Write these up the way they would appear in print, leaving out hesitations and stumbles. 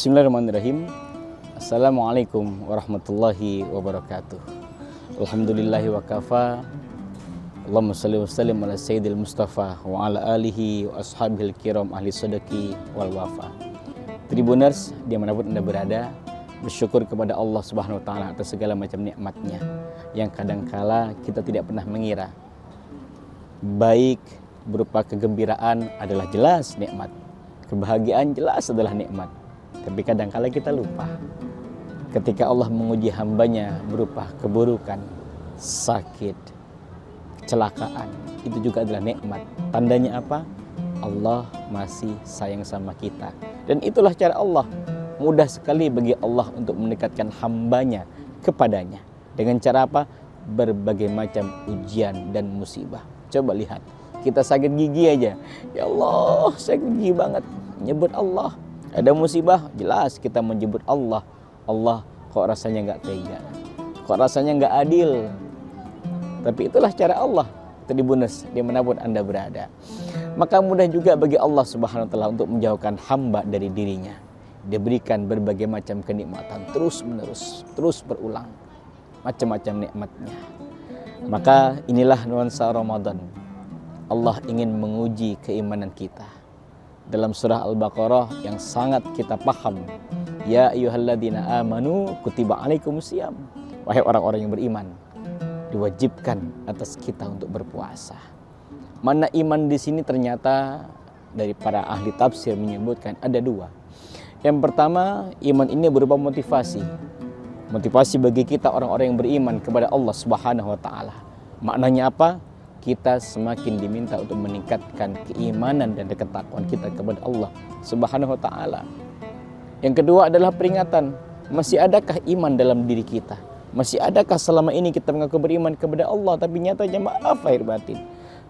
Bismillahirrahmanirrahim. Assalamualaikum warahmatullahi wabarakatuh. Alhamdulillahi wa kafa. Allahumma salli wa sallim ala sayyidil mustafa wa ala alihi wa ashabihil kiram ahli sadaqi wal wafa. Tribuners dimanapun Anda berada, bersyukur kepada Allah Subhanahu wa taala atas segala macam nikmatnya yang kadangkala kita tidak pernah mengira. Baik berupa kegembiraan adalah jelas nikmat, kebahagiaan jelas adalah nikmat. Tapi kadangkala kita lupa ketika Allah menguji hambanya berupa keburukan, sakit, kecelakaan, itu juga adalah nikmat. Tandanya apa? Allah masih sayang sama kita. Dan itulah cara Allah. Mudah sekali bagi Allah untuk mendekatkan hambanya kepadanya. Dengan cara apa? Berbagai macam ujian dan musibah. Coba lihat, kita sakit gigi aja, ya Allah sakit gigi banget, nyebut Allah. Ada musibah, jelas kita menyebut Allah. Allah kok rasanya gak tega, kok rasanya gak adil. Tapi itulah cara Allah. Tribuners dimanapun Anda berada, maka mudah juga bagi Allah Subhanahu wa taala untuk menjauhkan hamba dari dirinya. Dia berikan berbagai macam kenikmatan terus menerus, terus berulang, macam-macam nikmatnya. Maka inilah nuansa Ramadan. Allah ingin menguji keimanan kita. Dalam surah Al-Baqarah yang sangat kita paham, ya ayyuhalladzina amanu kutiba alaikumusiyam, wahai orang-orang yang beriman, diwajibkan atas kita untuk berpuasa. Mana iman di sini ternyata dari para ahli tafsir menyebutkan ada dua. Yang pertama, iman ini berupa motivasi. Motivasi bagi kita orang-orang yang beriman kepada Allah Subhanahu wa taala. Maknanya apa? Kita semakin diminta untuk meningkatkan keimanan dan ketakwaan kita kepada Allah Subhanahu wa taala. Yang kedua adalah peringatan. Masih adakah iman dalam diri kita? Masih adakah selama ini kita mengaku beriman kepada Allah tapi nyatanya maaf lahir batin?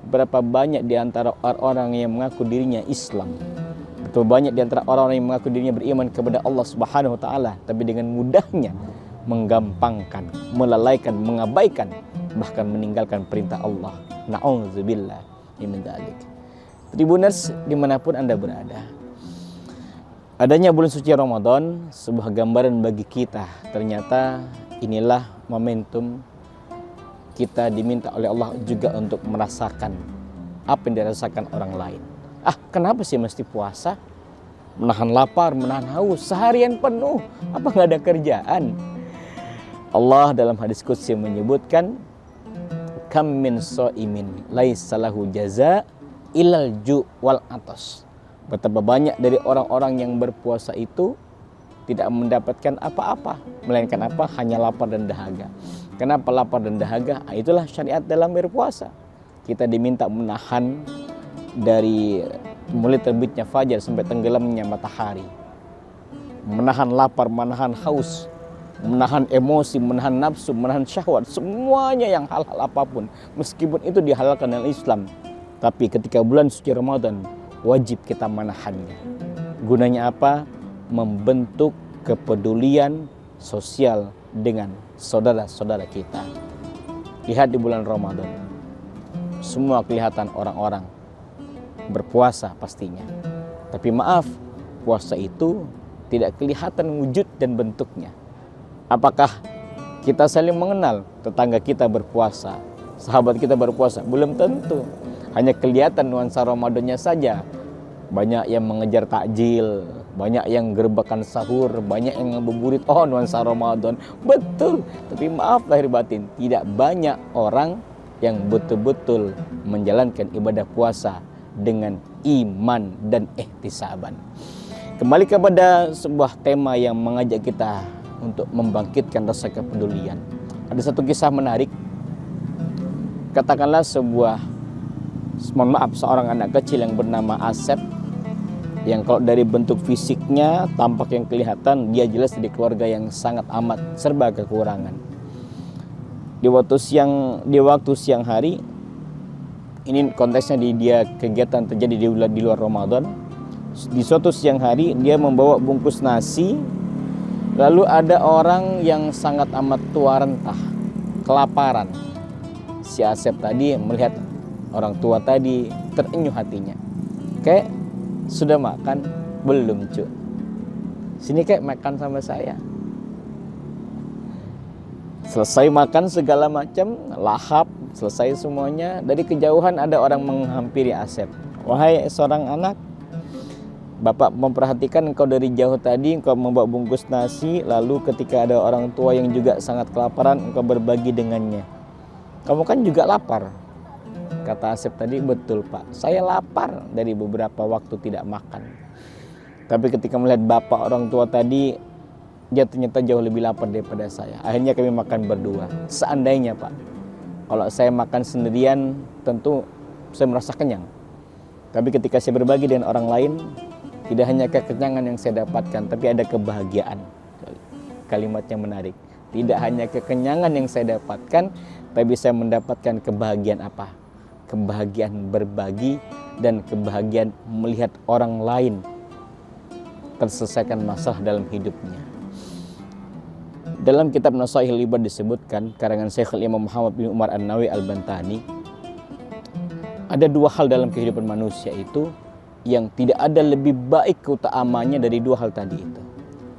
Berapa banyak di antara orang-orang yang mengaku dirinya Islam? Berapa banyak di antara orang-orang yang mengaku dirinya beriman kepada Allah Subhanahu wa taala tapi dengan mudahnya menggampangkan, melalaikan, mengabaikan, bahkan meninggalkan perintah Allah. Na'udzubillah min dzalik. Tribuners dimanapun Anda berada, adanya bulan suci Ramadan sebuah gambaran bagi kita. Ternyata inilah momentum kita diminta oleh Allah juga untuk merasakan apa yang dirasakan orang lain. Kenapa sih mesti puasa? Menahan lapar, menahan haus seharian penuh, apa nggak ada kerjaan? Allah dalam hadis qudsi menyebutkan, kam min shaimin laisa lahu jaza ilal ju' wal atas. Betapa banyak dari orang-orang yang berpuasa itu tidak mendapatkan apa-apa, melainkan apa? Hanya lapar dan dahaga. Kenapa lapar dan dahaga? Itulah syariat dalam berpuasa. Kita diminta menahan dari mulai terbitnya fajar sampai tenggelamnya matahari. Menahan lapar, menahan haus, menahan emosi, menahan nafsu, menahan syahwat, semuanya yang hal-hal apapun, meskipun itu dihalalkan oleh Islam. Tapi ketika bulan suci Ramadan, wajib kita menahannya. Gunanya apa? Membentuk kepedulian sosial dengan saudara-saudara kita. Lihat di bulan Ramadan, semua kelihatan orang-orang berpuasa pastinya. Tapi maaf, puasa itu tidak kelihatan wujud dan bentuknya. Apakah kita saling mengenal? Tetangga kita berpuasa, sahabat kita berpuasa? Belum tentu. Hanya kelihatan nuansa Ramadannya saja. Banyak yang mengejar takjil, banyak yang gerbakan sahur, banyak yang ngabuburit. Oh, nuansa Ramadan. Betul. Tapi maaf lahir batin, tidak banyak orang yang betul-betul menjalankan ibadah puasa dengan iman dan ihtisaban. Kembali kepada sebuah tema yang mengajak kita untuk membangkitkan rasa kepedulian. Ada satu kisah menarik. Katakanlah seorang anak kecil yang bernama Asep, yang kalau dari bentuk fisiknya tampak yang kelihatan dia jelas dari keluarga yang sangat amat serba kekurangan. Di waktu siang hari, ini konteksnya dia kegiatan terjadi di luar Ramadan. Di suatu siang hari dia membawa bungkus nasi. Lalu ada orang yang sangat amat tua rentah, kelaparan. Si Asep tadi melihat orang tua tadi, terenyuh hatinya. Kayak, sudah makan? Belum, cu. Sini kayak makan sama saya. Selesai makan segala macam, lahap, selesai semuanya. Dari kejauhan ada orang menghampiri Asep. Wahai seorang anak, Bapak memperhatikan engkau dari jauh tadi, engkau membawa bungkus nasi, lalu ketika ada orang tua yang juga sangat kelaparan, engkau berbagi dengannya. Kamu kan juga lapar. Kata Asep tadi, betul Pak, saya lapar dari beberapa waktu tidak makan. Tapi ketika melihat bapak orang tua tadi, dia ternyata jauh lebih lapar daripada saya. Akhirnya kami makan berdua. Seandainya Pak, kalau saya makan sendirian, tentu saya merasa kenyang. Tapi ketika saya berbagi dengan orang lain, tidak hanya kekenyangan yang saya dapatkan, tapi ada kebahagiaan. Kalimatnya menarik. Tidak hanya kekenyangan yang saya dapatkan, tapi saya mendapatkan kebahagiaan apa? Kebahagiaan berbagi dan kebahagiaan melihat orang lain terselesaikan masalah dalam hidupnya. Dalam kitab Nasaihul Ibad disebutkan, karangan Syekhul Imam Muhammad bin Umar An-Nawawi Al-Bantani, ada dua hal dalam kehidupan manusia itu yang tidak ada lebih baik keutamaannya dari dua hal tadi itu.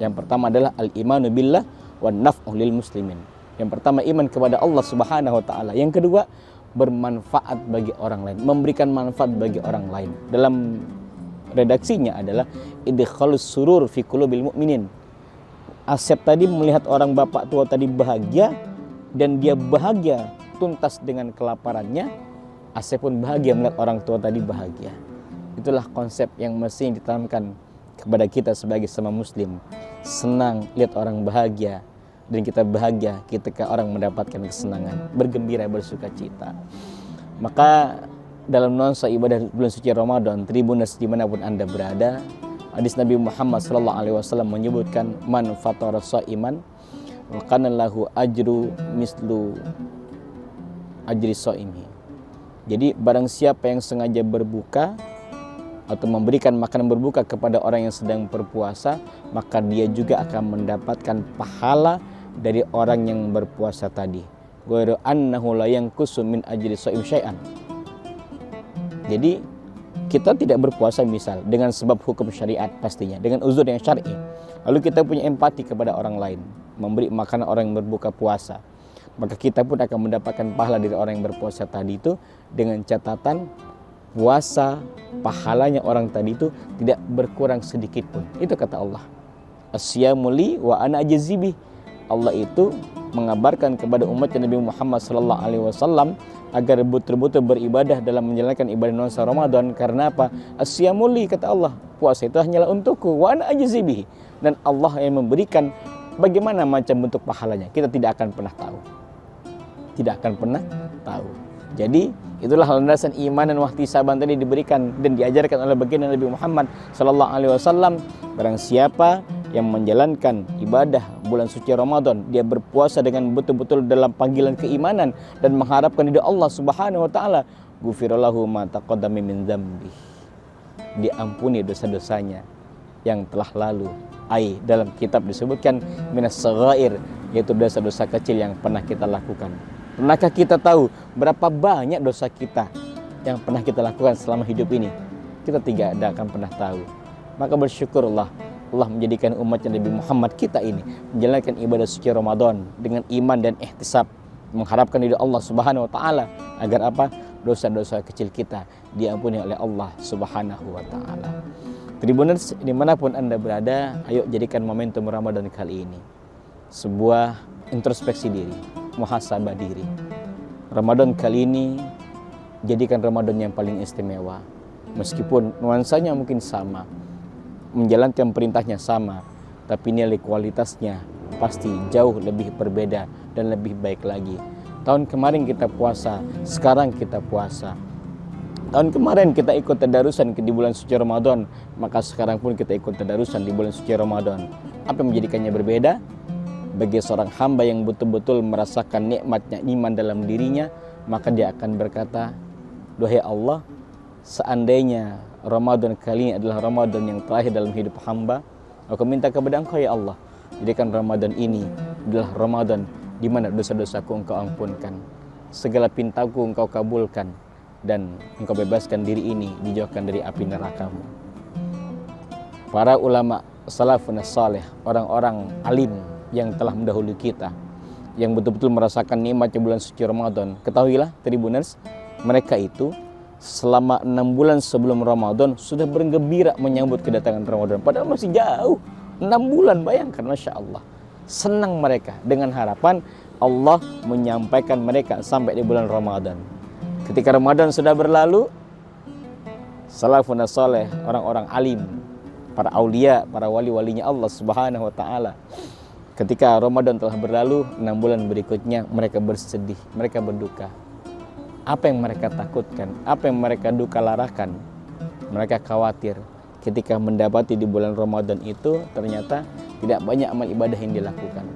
Yang pertama adalah al-imanu billah wa naf'u lil muslimin. Yang pertama iman kepada Allah Subhanahu wa taala. Yang kedua bermanfaat bagi orang lain, memberikan manfaat bagi orang lain. Dalam redaksinya adalah idkhalus surur fi qulubil mu'minin. Asep tadi melihat orang bapak tua tadi bahagia dan dia bahagia tuntas dengan kelaparannya. Asep pun bahagia melihat orang tua tadi bahagia. Itulah konsep yang mesti ditanamkan kepada kita sebagai sama muslim. Senang lihat orang bahagia dan kita bahagia ketika orang mendapatkan kesenangan, bergembira, bersuka cita. Maka dalam nuansa ibadah bulan suci Ramadan, Tribuners dimanapun Anda berada, hadis Nabi Muhammad SAW menyebutkan man fatara shaiman wa kana lahu ajru mislu ajri shaimi. Jadi barang siapa yang sengaja berbuka atau memberikan makanan berbuka kepada orang yang sedang berpuasa, maka dia juga akan mendapatkan pahala dari orang yang berpuasa tadi. Ghairu annahu la yanqusu min ajri shaim syai'an. Jadi kita tidak berpuasa misal dengan sebab hukum syariat pastinya, dengan uzur yang syar'i. Lalu kita punya empati kepada orang lain, memberi makanan orang yang berbuka puasa. Maka kita pun akan mendapatkan pahala dari orang yang berpuasa tadi itu dengan catatan puasa pahalanya orang tadi itu tidak berkurang sedikit pun. Itu kata Allah. Asyamu li wa ana ajzibi. Allah itu mengabarkan kepada umat Nabi Muhammad SAW agar betul-betul beribadah dalam menjalankan ibadah nuansa Ramadan. Karena apa? Asyamu li, kata Allah, puasa itu hanyalah untukku, wa ana ajzibi. Dan Allah yang memberikan bagaimana macam bentuk pahalanya kita tidak akan pernah tahu. Tidak akan pernah tahu. Jadi itulah landasan iman dan wahtisaban tadi diberikan dan diajarkan oleh baginda Nabi Muhammad SAW. Barang siapa yang menjalankan ibadah bulan suci Ramadan, dia berpuasa dengan betul-betul dalam panggilan keimanan dan mengharapkan dari Allah Subhanahu wa taala, ghufirallahu ma taqaddama min dzambi. Diampuni dosa-dosanya yang telah lalu. Dalam kitab disebutkan minas saghair, yaitu dosa-dosa kecil yang pernah kita lakukan. Pernahkah kita tahu berapa banyak dosa kita yang pernah kita lakukan selama hidup ini? Kita tidak akan pernah tahu. Maka bersyukurlah Allah menjadikan umat Nabi Muhammad kita ini menjalankan ibadah suci Ramadan dengan iman dan ihtisab, mengharapkan dari Allah Subhanahu wa taala agar apa? Dosa-dosa kecil kita diampuni oleh Allah Subhanahu wa taala. Tribuners dimanapun Anda berada, ayo jadikan momentum Ramadan kali ini sebuah introspeksi diri, muhasabah diri. Ramadan kali ini jadikan Ramadan yang paling istimewa. Meskipun nuansanya mungkin sama, menjalankan perintahnya sama, tapi nilai kualitasnya pasti jauh lebih berbeda dan lebih baik lagi. Tahun kemarin kita puasa, sekarang kita puasa. Tahun kemarin kita ikut tadarusan di bulan suci Ramadan, maka sekarang pun kita ikut tadarusan di bulan suci Ramadan. Apa yang menjadikannya berbeda? Bagi seorang hamba yang betul-betul merasakan nikmatnya iman dalam dirinya, maka dia akan berkata, "Duhai Allah, seandainya Ramadan kali ini adalah Ramadan yang terakhir dalam hidup hamba, aku minta kepada Engkau ya Allah, jadikan Ramadan ini adalah Ramadan di mana dosa-dosaku Engkau ampunkan, segala pintaku Engkau kabulkan, dan Engkau bebaskan diri ini, dijauhkan dari api neraka-Mu." Para ulama salafun salih, orang-orang alim yang telah mendahului kita, yang betul-betul merasakan nikmatnya bulan suci Ramadan. Ketahuilah Tribuners, mereka itu selama 6 bulan sebelum Ramadan sudah bergembira menyambut kedatangan Ramadan. Padahal masih jauh, 6 bulan, bayangkan, Masya Allah. Senang mereka dengan harapan Allah menyampaikan mereka sampai di bulan Ramadan. Ketika Ramadan sudah berlalu, salafun salih, orang-orang alim, para aulia, para wali-walinya Allah Subhanahu wa taala, ketika Ramadan telah berlalu, 6 bulan berikutnya mereka bersedih, mereka berduka. Apa yang mereka takutkan, apa yang mereka duka larakan? Mereka khawatir ketika mendapati di bulan Ramadan itu ternyata tidak banyak amal ibadah yang dilakukan.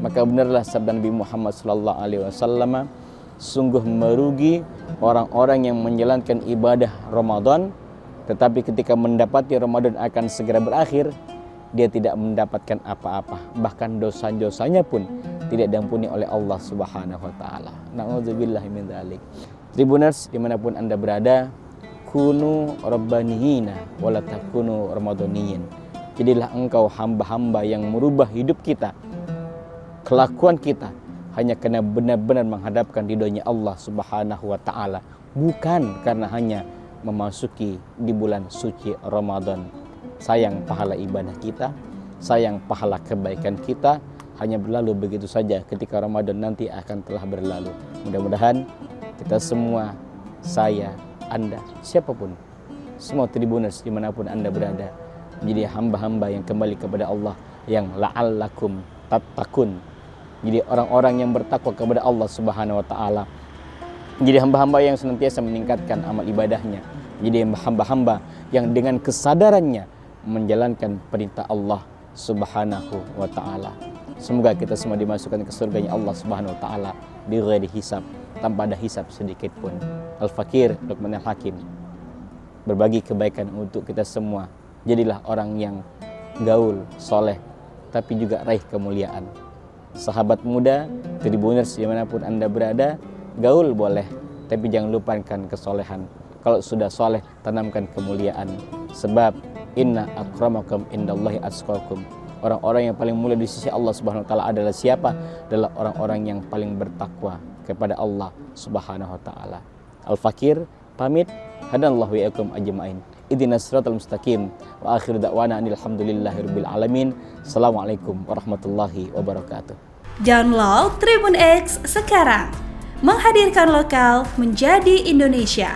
Maka benarlah sabda Nabi Muhammad SAW, sungguh merugi orang-orang yang menjalankan ibadah Ramadan, tetapi ketika mendapati Ramadan akan segera berakhir, dia tidak mendapatkan apa-apa, bahkan dosa-dosanya pun tidak diampuni oleh Allah Subhanahu wa taala. Na'udzubillahi min dzalik. Tribuners dimanapun Anda berada, kunu rabbaniyina wala takunu ramadaniyin. Jadilah engkau hamba-hamba yang merubah hidup kita, kelakuan kita, hanya karena benar-benar menghadapkan ridhonya Allah Subhanahu wa taala, bukan karena hanya memasuki di bulan suci Ramadan. Sayang pahala ibadah kita, sayang pahala kebaikan kita hanya berlalu begitu saja ketika Ramadan nanti akan telah berlalu. Mudah-mudahan kita semua, saya, Anda, siapapun, semua Tribuners dimanapun Anda berada, menjadi hamba-hamba yang kembali kepada Allah, yang la'allakum tattaqun. Jadi orang-orang yang bertakwa kepada Allah Subhanahu wa taala, menjadi hamba-hamba yang senantiasa meningkatkan amal ibadahnya, menjadi hamba-hamba yang dengan kesadarannya menjalankan perintah Allah Subhanahu wa taala. Semoga kita semua dimasukkan ke surganya Allah Subhanahu wa taala bi ghairi hisab, tanpa ada hisab sedikit pun. Al-Fakir Luqman Al-Hakim berbagi kebaikan untuk kita semua. Jadilah orang yang gaul, soleh, tapi juga raih kemuliaan. Sahabat muda, Tribuners dimanapun Anda berada, gaul boleh, tapi jangan lupakan kesolehan. Kalau sudah soleh, tanamkan kemuliaan. Sebab inna akramakum indallahi atqakum. Orang-orang yang paling mulia di sisi Allah Subhanahu wa taala adalah siapa? Adalah orang-orang yang paling bertakwa kepada Allah Subhanahu wa taala. Al-Fakir pamit, hadanallahu wa iyyakum ajmain. Ihdinas siratal mustaqim wa akhiru da'wana alhamdulillahirabbil alamin. Assalamualaikum warahmatullahi wabarakatuh. Download Tribun X sekarang. Menghadirkan lokal menjadi Indonesia.